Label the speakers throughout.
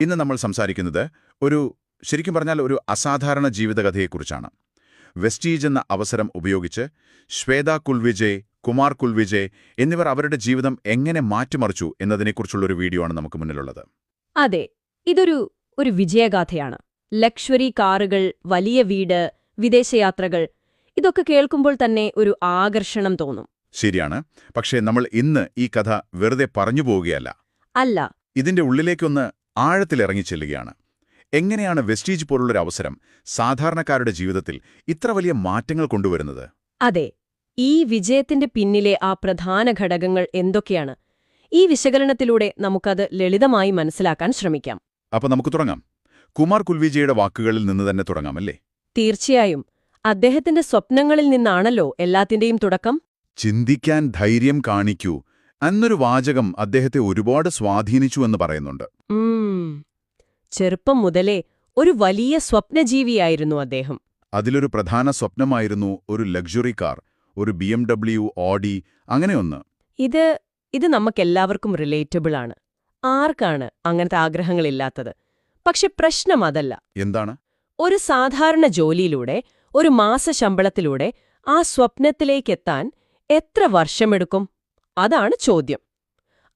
Speaker 1: ഇന്ന് നമ്മൾ സംസാരിക്കുന്നത് ശരിക്കും പറഞ്ഞാൽ ഒരു അസാധാരണ ജീവിതകഥയെക്കുറിച്ചാണ്. വെസ്റ്റീജ് എന്ന അവസരം ഉപയോഗിച്ച് ശ്വേത കുൽവിജയ്, കുമാർ കുൽവിജയ് എന്നിവർ അവരുടെ ജീവിതം എങ്ങനെ മാറ്റിമറിച്ചു എന്നതിനെക്കുറിച്ചുള്ളൊരു വീഡിയോ ആണ് നമുക്ക് മുന്നിലുള്ളത്.
Speaker 2: അതെ, ഇതൊരു വിജയഗാഥയാണ്. ലക്ഷറി കാറുകൾ, വലിയ വീട്, വിദേശയാത്രകൾ, ഇതൊക്കെ കേൾക്കുമ്പോൾ തന്നെ ഒരു ആകർഷണം തോന്നും.
Speaker 1: ശരിയാണ്. പക്ഷേ നമ്മൾ ഇന്ന് ഈ കഥ വെറുതെ പറഞ്ഞു പോവുകയല്ല.
Speaker 2: അല്ല,
Speaker 1: ഇതിന്റെ ഉള്ളിലേക്കൊന്ന് ആഴത്തിലിറങ്ങി ചെല്ലുകയാണ്. എങ്ങനെയാണ് വെസ്റ്റീജ് പോലുള്ളൊരു അവസരം സാധാരണക്കാരുടെ ജീവിതത്തിൽ ഇത്ര വലിയ മാറ്റങ്ങൾ കൊണ്ടുവരുന്നത്?
Speaker 2: അതെ, ഈ വിജയത്തിന്റെ പിന്നിലെ ആ പ്രധാന ഘടകങ്ങൾ എന്തൊക്കെയാണ്? ഈ വിശകലനത്തിലൂടെ നമുക്കത് ലളിതമായി മനസ്സിലാക്കാൻ ശ്രമിക്കാം.
Speaker 1: അപ്പൊ നമുക്ക് തുടങ്ങാം. കുമാർ കുൽവിജയുടെ വാക്കുകളിൽ നിന്ന് തന്നെ തുടങ്ങാമല്ലേ?
Speaker 2: തീർച്ചയായും. അദ്ദേഹത്തിന്റെ സ്വപ്നങ്ങളിൽ നിന്നാണല്ലോ എല്ലാത്തിന്റെയും തുടക്കം.
Speaker 1: ചിന്തിക്കാൻ ധൈര്യം കാണിക്കൂ എന്നൊരു വാചകം അദ്ദേഹത്തെ ഒരുപാട് സ്വാധീനിച്ചു എന്ന് പറയുന്നുണ്ട്.
Speaker 2: ചെറുപ്പം മുതലേ ഒരു വലിയ സ്വപ്നജീവിയായിരുന്നു അദ്ദേഹം.
Speaker 1: അതിലൊരു പ്രധാന സ്വപ്നമായിരുന്നു ഒരു ലക്ഷറി കാർ, ഒരു BMW, ഓഡി, അങ്ങനെയൊന്ന്.
Speaker 2: ഇത് നമുക്കെല്ലാവർക്കും റിലേറ്റബിൾ ആണ്. ആർക്കാണ് അങ്ങനത്തെ ആഗ്രഹങ്ങളില്ലാത്തത്? പക്ഷെ പ്രശ്നം അതല്ല.
Speaker 1: എന്താണ്?
Speaker 2: ഒരു സാധാരണ ജോലിയിലൂടെ, ഒരു മാസശമ്പളത്തിലൂടെ ആ സ്വപ്നത്തിലേക്കെത്താൻ എത്ര വർഷമെടുക്കും? അതാണ് ചോദ്യം.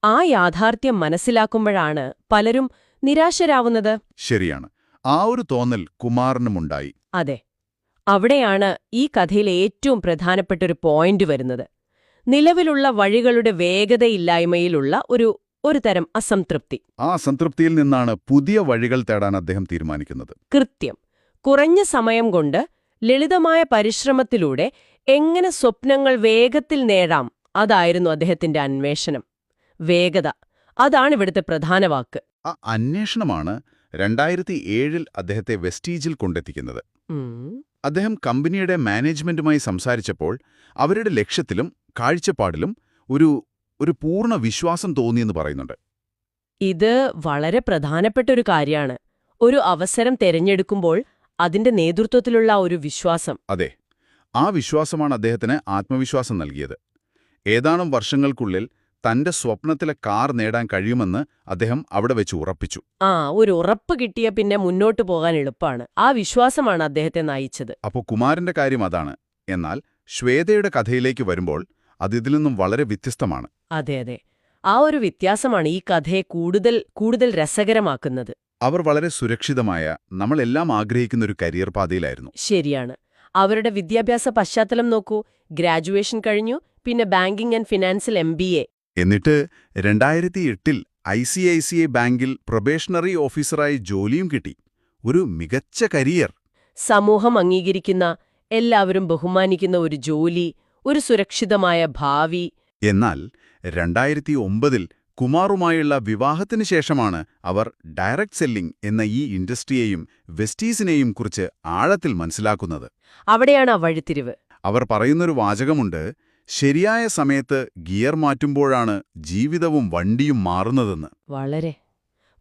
Speaker 2: ആ യാഥാർത്ഥ്യം മനസ്സിലാക്കുമ്പോഴാണ് പലരും നിരാശരാവുന്നത്.
Speaker 1: ശരിയാണ്. ആ ഒരു തോന്നൽ കുമാറിനുമുണ്ടായി.
Speaker 2: അതെ. അവിടെയാണ് ഈ കഥയിലെ ഏറ്റവും പ്രധാനപ്പെട്ടൊരു പോയിന്റ് വരുന്നത്. നിലവിലുള്ള വഴികളുടെ വേഗതയില്ലായ്മയിലുള്ള ഒരു തരം അസംതൃപ്തി.
Speaker 1: ആ അസംതൃപ്തിയിൽ നിന്നാണ് പുതിയ വഴികൾ തേടാൻ അദ്ദേഹം തീരുമാനിക്കുന്നത്.
Speaker 2: കൃത്യം. കുറഞ്ഞ സമയം കൊണ്ട് ലളിതമായ പരിശ്രമത്തിലൂടെ എങ്ങനെ സ്വപ്നങ്ങൾ വേഗത്തിൽ നേടാം, അതായിരുന്നു അദ്ദേഹത്തിന്റെ അന്വേഷണം. വേഗത, അതാണ് ഇവിടുത്തെ പ്രധാന വാക്ക്.
Speaker 1: ആ അന്വേഷണമാണ് 2007 അദ്ദേഹത്തെ വെസ്റ്റീജിൽ കൊണ്ടെത്തിക്കുന്നത്. അദ്ദേഹം കമ്പനിയുടെ മാനേജ്മെന്റുമായി സംസാരിച്ചപ്പോൾ അവരുടെ ലക്ഷ്യത്തിലും കാഴ്ചപ്പാടിലും ഒരു പൂർണ്ണ വിശ്വാസം തോന്നിയെന്ന് പറയുന്നുണ്ട്.
Speaker 2: ഇത് വളരെ പ്രധാനപ്പെട്ടൊരു കാര്യമാണ്. ഒരു അവസരം തെരഞ്ഞെടുക്കുമ്പോൾ അതിന്റെ നേതൃത്വത്തിലുള്ള ഒരു വിശ്വാസം.
Speaker 1: അതെ, ആ വിശ്വാസമാണ് അദ്ദേഹത്തിന് ആത്മവിശ്വാസം നൽകിയത്. ഏതാനും വർഷങ്ങൾക്കുള്ളിൽ തന്റെ സ്വപ്നത്തിലെ കാർ നേടാൻ കഴിയുമെന്ന് അദ്ദേഹം അവിടെ വെച്ച് ഉറപ്പിച്ചു.
Speaker 2: ഒരു ഉറപ്പ് കിട്ടിയ പിന്നെ മുന്നോട്ടു പോകാൻ എളുപ്പമാണ്. ആ വിശ്വാസമാണ് അദ്ദേഹത്തെ നയിച്ചത്.
Speaker 1: അപ്പോൾ കുമാരന്റെ കാര്യം അതാണ്. എന്നാൽ ശ്വേതയുടെ കഥയിലേക്ക് വരുമ്പോൾ അതിൽ നിന്നും വളരെ വ്യത്യസ്തമാണ്.
Speaker 2: അതെ, ആ ഒരു വ്യത്യാസമാണ് ഈ കഥയെ കൂടുതൽ രസകരമാക്കുന്നത്.
Speaker 1: അവർ വളരെ സുരക്ഷിതമായ, നമ്മളെല്ലാം ആഗ്രഹിക്കുന്ന ഒരു കരിയർ പാതയിലായിരുന്നു.
Speaker 2: ശരിയാണ്. അവരുടെ വിദ്യാഭ്യാസ പശ്ചാത്തലം നോക്കൂ. ഗ്രാജുവേഷൻ കഴിഞ്ഞു, പിന്നെ ബാങ്കിംഗ് ആൻഡ് ഫിനാൻസിൽ MBA.
Speaker 1: എന്നിട്ട് 2008 ICICI ബാങ്കിൽ പ്രൊബേഷണറി ഓഫീസറായി ജോലിയും കിട്ടി. ഒരു മികച്ച കരിയർ.
Speaker 2: സമൂഹം അംഗീകരിക്കുന്ന, എല്ലാവരും ബഹുമാനിക്കുന്ന ഒരു ജോലി, ഒരു സുരക്ഷിതമായ ഭാവി.
Speaker 1: എന്നാൽ 2009 കുമാറുമായുള്ള വിവാഹത്തിന് ശേഷമാണ് അവർ ഡയറക്ട് സെല്ലിംഗ് എന്ന ഈ ഇൻഡസ്ട്രിയെയും വെസ്റ്റീസിനെയും കുറിച്ച് ആഴത്തിൽ മനസ്സിലാക്കുന്നത്.
Speaker 2: അവിടെയാണ് ആ വഴിത്തിരിവ്.
Speaker 1: അവർ പറയുന്നൊരു വാചകമുണ്ട്: ശരിയായ സമയത്ത് ഗിയർ മാറ്റുമ്പോഴാണ് ജീവിതവും വണ്ടിയും മാറുന്നതെന്ന്.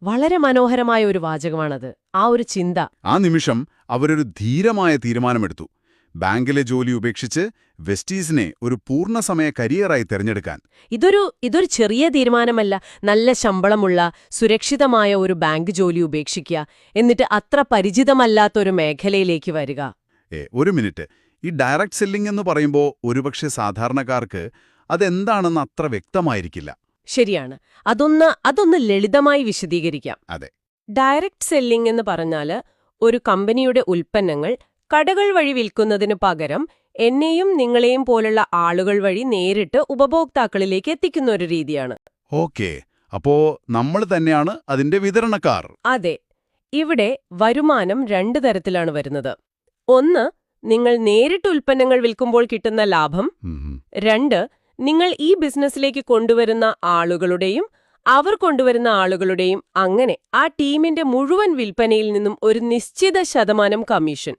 Speaker 2: വളരെ മനോഹരമായ ഒരു വാചകമാണത്. ആ ഒരു ചിന്ത. ആ
Speaker 1: നിമിഷം അവരൊരു ധീരമായ തീരുമാനമെടുത്തു. ബാങ്കിലെ ജോലി ഉപേക്ഷിച്ച് വെസ്റ്റീസിനെ ഒരു പൂർണ്ണസമയ കരിയറായി തിരഞ്ഞെടുക്കാൻ.
Speaker 2: ഇതൊരു ചെറിയ തീരുമാനമല്ല. നല്ല ശമ്പളമുള്ള, സുരക്ഷിതമായ ഒരു ബാങ്ക് ജോലി ഉപേക്ഷിക്കുക, എന്നിട്ട് അത്ര പരിചിതമല്ലാത്തൊരു മേഖലയിലേക്ക് വരിക.
Speaker 1: ഒരു മിനിറ്റ്. ഈ ഡയറക്ട് സെല്ലിംഗ് എന്ന് പറയുമ്പോൾ ഒരുപക്ഷെ സാധാരണക്കാർക്ക് അതെന്താണെന്ന് അത്ര വ്യക്തമായിരിക്കില്ല.
Speaker 2: ശരിയാണ്. അതൊന്ന് ലളിതമായി വിശദീകരിക്കാം.
Speaker 1: അതെ.
Speaker 2: ഡയറക്ട് സെല്ലിംഗ് എന്ന് പറഞ്ഞാല് ഒരു കമ്പനിയുടെ ഉൽപ്പന്നങ്ങൾ കടകൾ വഴി വിൽക്കുന്നതിനു പകരം എന്നെയും നിങ്ങളെയും പോലുള്ള ആളുകൾ വഴി നേരിട്ട് ഉപഭോക്താക്കളിലേക്ക് എത്തിക്കുന്ന ഒരു രീതിയാണ്.
Speaker 1: ഓക്കേ, അപ്പോ നമ്മൾ തന്നെയാണ് അതിന്റെ വിതരണക്കാർ.
Speaker 2: അതെ. ഇവിടെ വരുമാനം 2 തരത്തിലാണ് വരുന്നത്. ഒന്ന്, നിങ്ങൾ നേരിട്ട് ഉൽപ്പന്നങ്ങൾ വിൽക്കുമ്പോൾ കിട്ടുന്ന ലാഭം. 2, നിങ്ങൾ ഈ ബിസിനസ്സിലേക്ക് കൊണ്ടുവരുന്ന ആളുകളുടെയും അവർ കൊണ്ടുവരുന്ന ആളുകളുടെയും, അങ്ങനെ ആ ടീമിന്റെ മുഴുവൻ വിൽപ്പനയിൽ നിന്നും ഒരു നിശ്ചിത ശതമാനം കമ്മീഷൻ.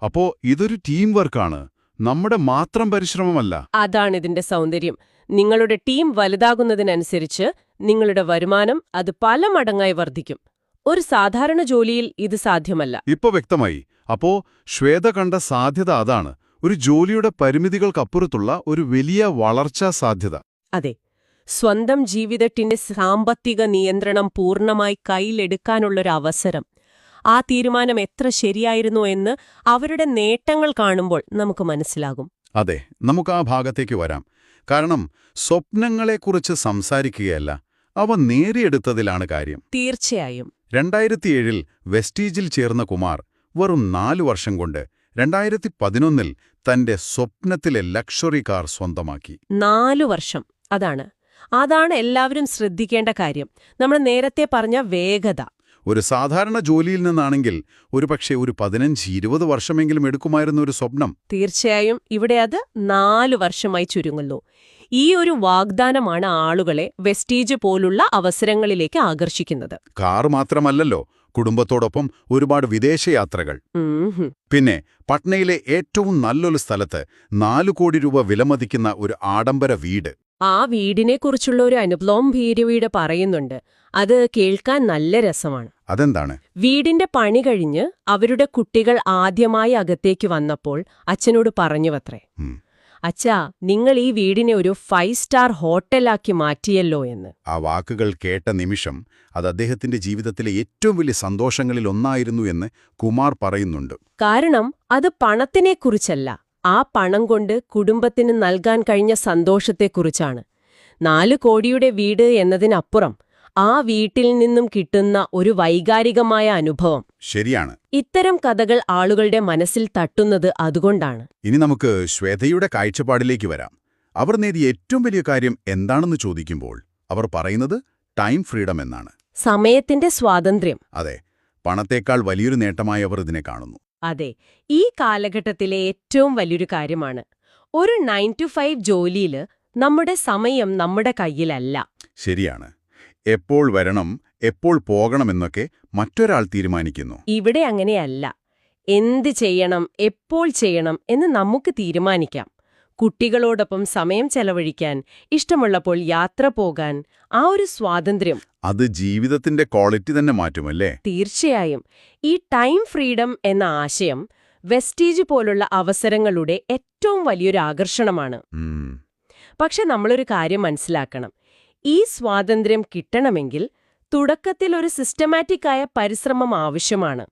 Speaker 1: അപ്പോ ഇതൊരു ടീം വർക്കാണ്, നമ്മുടെ മാത്രം പരിശ്രമമല്ല.
Speaker 2: അതാണിതിന്റെ സൗന്ദര്യം. നിങ്ങളുടെ ടീം വലുതാകുന്നതിനനുസരിച്ച് നിങ്ങളുടെ വരുമാനം അത് പല മടങ്ങായി വർദ്ധിക്കും. ഒരു സാധാരണ ജോലിയിൽ ഇത് സാധ്യമല്ല.
Speaker 1: ഇപ്പൊ വ്യക്തമായി. അപ്പോ ശ്വേത കണ്ട സാധ്യത അതാണ്, ഒരു ജോലിയുടെ പരിമിതികൾക്കപ്പുറത്തുള്ള ഒരു വലിയ വളർച്ചാ സാധ്യത.
Speaker 2: അതെ. സ്വന്തം ജീവിതത്തിന്റെ സാമ്പത്തിക നിയന്ത്രണം പൂർണ്ണമായി കയ്യിലെടുക്കാനുള്ളൊരു അവസരം. ആ തീരുമാനം എത്ര ശരിയായിരുന്നു എന്ന് അവരുടെ നേട്ടങ്ങൾ കാണുമ്പോൾ നമുക്ക് മനസ്സിലാകും.
Speaker 3: അതെ, നമുക്ക് ആ ഭാഗത്തേക്ക് വരാം. കാരണം സ്വപ്നങ്ങളെക്കുറിച്ച് സംസാരിക്കുകയല്ല, അവ നേടിയെടുത്തതിലാണ് കാര്യം.
Speaker 2: തീർച്ചയായും.
Speaker 3: 2007 വെസ്റ്റീജിൽ ചേർന്ന കുമാർ വെറും 4 വർഷം കൊണ്ട് 2011 തന്റെ സ്വപ്നത്തിലെ ലക്ഷറി കാർ സ്വന്തമാക്കി.
Speaker 2: 4 വർഷം. അതാണ് എല്ലാവരും ശ്രദ്ധിക്കേണ്ട കാര്യം. നമ്മൾ നേരത്തെ പറഞ്ഞ വേഗത.
Speaker 3: ഒരു സാധാരണ ജോലിയിൽ നിന്നാണെങ്കിൽ ഒരുപക്ഷെ ഒരു 15-20 വർഷമെങ്കിലും എടുക്കുമായിരുന്ന ഒരു സ്വപ്നം
Speaker 2: തീർച്ചയായും ഇവിടെ അത് 4 വർഷമായി ചുരുങ്ങുന്നു. ഈ ഒരു വാഗ്ദാനമാണ് ആളുകളെ വെസ്റ്റീജ് പോലുള്ള അവസരങ്ങളിലേക്ക് ആകർഷിക്കുന്നത്.
Speaker 3: കാർ മാത്രമല്ലല്ലോ, കുടുംബത്തോടൊപ്പം ഒരുപാട് വിദേശയാത്രകൾ. പിന്നെ പട്നയിലെ ഏറ്റവും നല്ലൊരു സ്ഥലത്ത് 4 കോടി രൂപ വിലമതിക്കുന്ന ഒരു ആഡംബര വീട്.
Speaker 2: ആ വീടിനെക്കുറിച്ചുള്ള ഒരു അനുഭവം ഭീരുവീട് പറയുന്നുണ്ട്. അത് കേൾക്കാൻ നല്ല രസമാണ്.
Speaker 3: അതെന്താണ്?
Speaker 2: വീടിന്റെ പണി കഴിഞ്ഞ് അവരുടെ കുട്ടികൾ ആദ്യമായി അകത്തേക്ക് വന്നപ്പോൾ അച്ഛനോട് പറഞ്ഞുവത്രേ, അച്ഛാ, നിങ്ങൾ ഈ വീടിനെ ഒരു 5 സ്റ്റാർ ഹോട്ടലാക്കി മാറ്റിയല്ലോ എന്ന്.
Speaker 3: ആ വാക്കുകൾ കേട്ട നിമിഷം അത് അദ്ദേഹത്തിന്റെ ജീവിതത്തിലെ ഏറ്റവും വലിയ സന്തോഷങ്ങളിൽ ഒന്നായിരുന്നു എന്ന് കുമാർ പറയുന്നുണ്ട്.
Speaker 2: കാരണം അത് പണത്തിനെക്കുറിച്ചല്ല, ആ പണം കൊണ്ട് കുടുംബത്തിന് നൽകാൻ കഴിഞ്ഞ സന്തോഷത്തെക്കുറിച്ചാണ്. 4 കോടിയുടെ വീട് എന്നതിനപ്പുറം ആ വീട്ടിൽ നിന്നും കിട്ടുന്ന ഒരു വൈകാരികമായ അനുഭവം.
Speaker 3: ശരിയാണ്.
Speaker 2: ഇത്തരം കഥകൾ ആളുകളുടെ മനസ്സിൽ തട്ടുന്നത് അതുകൊണ്ടാണ്.
Speaker 3: ഇനി നമുക്ക് ശ്വേതയുടെ കാഴ്ചപ്പാടിലേക്ക് വരാം. അവർ നേടിയ ഏറ്റവും വലിയ കാര്യം എന്താണെന്ന് ചോദിക്കുമ്പോൾ അവർ പറയുന്നത് ടൈം ഫ്രീഡം എന്നാണ്.
Speaker 2: സമയത്തിന്റെ സ്വാതന്ത്ര്യം.
Speaker 3: അതെ, പണത്തേക്കാൾ വലിയൊരു നേട്ടമായി അവർ ഇതിനെ കാണുന്നു.
Speaker 2: അതെ, ഈ കാലഘട്ടത്തിലെ ഏറ്റവും വലിയൊരു കാര്യമാണ്. ഒരു 9 to 5 ജോലിയിൽ നമ്മുടെ സമയം നമ്മുടെ കയ്യിലല്ല.
Speaker 3: ശരിയാണ്. എപ്പോൾ വരണം, എപ്പോൾ പോകണമെന്നൊക്കെ മറ്റൊരാൾ തീരുമാനിക്കുന്നു.
Speaker 2: ഇവിടെ അങ്ങനെയല്ല. എന്ത് ചെയ്യണം, എപ്പോൾ ചെയ്യണം എന്ന് നമുക്ക് തീരുമാനിക്കാം. കുട്ടികളോടൊപ്പം സമയം ചെലവഴിക്കാൻ, ഇഷ്ടമുള്ളപ്പോൾ യാത്ര പോകാൻ, ആ ഒരു സ്വാതന്ത്ര്യം.
Speaker 3: അത് ജീവിതത്തിന്റെ ക്വാളിറ്റി തന്നെ മാറ്റുമല്ലേ?
Speaker 2: തീർച്ചയായും. ഈ ടൈം ഫ്രീഡം എന്ന ആശയം വെസ്റ്റീജ് പോലുള്ള അവസരങ്ങളുടെ ഏറ്റവും വലിയൊരു ആകർഷണമാണ്. പക്ഷെ നമ്മളൊരു കാര്യം മനസ്സിലാക്കണം. ഈ സ്വാതന്ത്ര്യം കിട്ടണമെങ്കിൽ തുടക്കത്തിൽ ഒരു സിസ്റ്റമാറ്റിക്കായ പരിശ്രമം ആവശ്യമാണ്.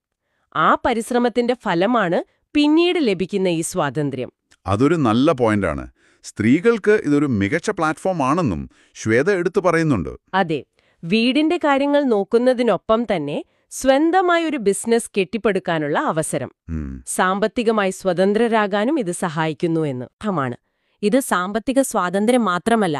Speaker 2: ആ പരിശ്രമത്തിന്റെ ഫലമാണ് പിന്നീട് ലഭിക്കുന്ന ഈ സ്വാതന്ത്ര്യം.
Speaker 3: അതൊരു നല്ല പോയിന്റാണ്. സ്ത്രീകൾക്ക് ഇതൊരു മികച്ച പ്ലാറ്റ്ഫോം ആണെന്നും ശ്വേത എടുത്തു പറയുന്നുണ്ട്.
Speaker 2: അതെ, വീടിന്റെ കാര്യങ്ങൾ നോക്കുന്നതിനൊപ്പം തന്നെ സ്വന്തമായി ഒരു ബിസിനസ് കെട്ടിപ്പടുക്കാനുള്ള അവസരം. സാമ്പത്തികമായി സ്വതന്ത്രരാകാനും ഇത് സഹായിക്കുന്നു എന്ന് അർത്ഥമാണ്. ഇത് സാമ്പത്തിക സ്വാതന്ത്ര്യം മാത്രമല്ല,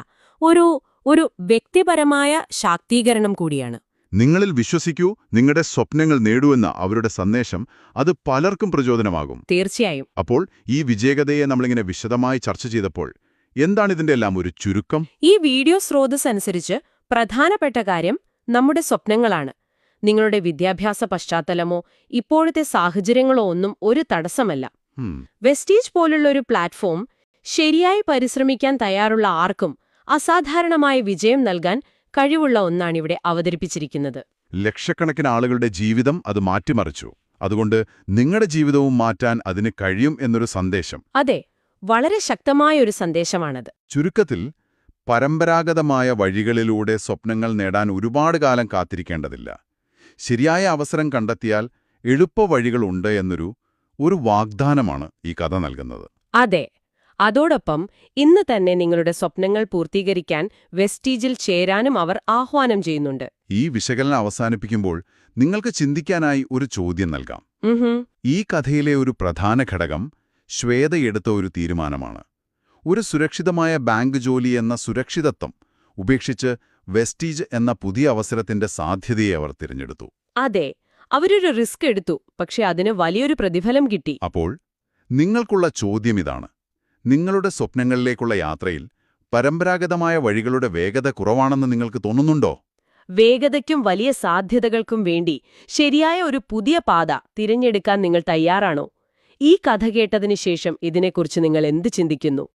Speaker 2: ഒരു വ്യക്തിപരമായ ശാക്തീകരണം കൂടിയാണ്.
Speaker 3: നിങ്ങളിൽ വിശ്വസിക്കൂ, നിങ്ങളുടെ സ്വപ്നങ്ങൾ നേടൂവെന്ന അവരുടെ സന്ദേശം അത് പലർക്കും പ്രചോദനമാകും.
Speaker 2: തീർച്ചയായും.
Speaker 3: അപ്പോൾ ഈ വിജയകഥയെ നമ്മളിങ്ങനെ വിശദമായി ചർച്ച ചെയ്തപ്പോൾ എന്താണിതിന്റെ എല്ലാം ഒരു ചുരുക്കം?
Speaker 2: ഈ വീഡിയോ സ്രോതസ് അനുസരിച്ച് പ്രധാനപ്പെട്ട കാര്യം നമ്മുടെ സ്വപ്നങ്ങളാണ്. നിങ്ങളുടെ വിദ്യാഭ്യാസ പശ്ചാത്തലമോ ഇപ്പോഴത്തെ സാഹചര്യങ്ങളോ ഒന്നും ഒരു തടസ്സമല്ല. വെസ്റ്റീജ് പോലുള്ള ഒരു പ്ലാറ്റ്ഫോം ശരിയായി പരിശ്രമിക്കാൻ തയ്യാറുള്ള ആർക്കും അസാധാരണമായ വിജയം നൽകാൻ കഴിവുള്ള ഒന്നാണിവിടെ അവതരിപ്പിച്ചിരിക്കുന്നത്.
Speaker 3: ലക്ഷക്കണക്കിന് ആളുകളുടെ ജീവിതം അത് മാറ്റിമറിച്ചു. അതുകൊണ്ട് നിങ്ങളുടെ ജീവിതവും മാറ്റാൻ അതിന് കഴിയും എന്നൊരു സന്ദേശം.
Speaker 2: അതെ, വളരെ ശക്തമായ ഒരു സന്ദേശമാണത്.
Speaker 3: ചുരുക്കത്തിൽ, പരമ്പരാഗതമായ വഴികളിലൂടെ സ്വപ്നങ്ങൾ നേടാൻ ഒരുപാട് കാലം കാത്തിരിക്കേണ്ടതില്ല. ശരിയായ അവസരം കണ്ടെത്തിയാൽ എളുപ്പവഴികളുണ്ട് എന്നൊരു വാഗ്ദാനമാണ് ഈ കഥ നൽകുന്നത്.
Speaker 2: അതെ, അതോടൊപ്പം ഇന്ന് തന്നെ നിങ്ങളുടെ സ്വപ്നങ്ങൾ പൂർത്തീകരിക്കാൻ വെസ്റ്റീജിൽ ചേരാനും അവർ ആഹ്വാനം ചെയ്യുന്നുണ്ട്.
Speaker 3: ഈ വിശകലനം അവസാനിപ്പിക്കുമ്പോൾ നിങ്ങൾക്ക് ചിന്തിക്കാനായി ഒരു ചോദ്യം നൽകാം. ഈ കഥയിലെ ഒരു പ്രധാന ഘടകം ശ്വേതയെടുത്ത ഒരു തീരുമാനമാണ്. ഒരു സുരക്ഷിതമായ ബാങ്ക് ജോലി എന്ന സുരക്ഷിതത്വം ഉപേക്ഷിച്ച് വെസ്റ്റീജ് എന്ന പുതിയ അവസരത്തിന്റെ സാധ്യതയെ അവർ തിരഞ്ഞെടുത്തു.
Speaker 2: അതെ, അവരൊരു റിസ്ക് എടുത്തു, പക്ഷെ അതിന് വലിയൊരു പ്രതിഫലം കിട്ടി.
Speaker 3: അപ്പോൾ നിങ്ങൾക്കുള്ള ചോദ്യം ഇതാണ്: നിങ്ങളുടെ സ്വപ്നങ്ങളിലേക്കുള്ള യാത്രയിൽ പരമ്പരാഗതമായ വഴികളുടെ വേഗത കുറവാണെന്ന് നിങ്ങൾക്ക് തോന്നുന്നുണ്ടോ?
Speaker 2: വേഗതയ്ക്കും വലിയ സാധ്യതകൾക്കും വേണ്ടി ശരിയായ ഒരു പുതിയ പാത തിരഞ്ഞെടുക്കാൻ നിങ്ങൾ തയ്യാറാണോ? ഈ കഥ കേട്ടതിനു ശേഷം ഇതിനെക്കുറിച്ച് നിങ്ങൾ എന്ത് ചിന്തിക്കുന്നു?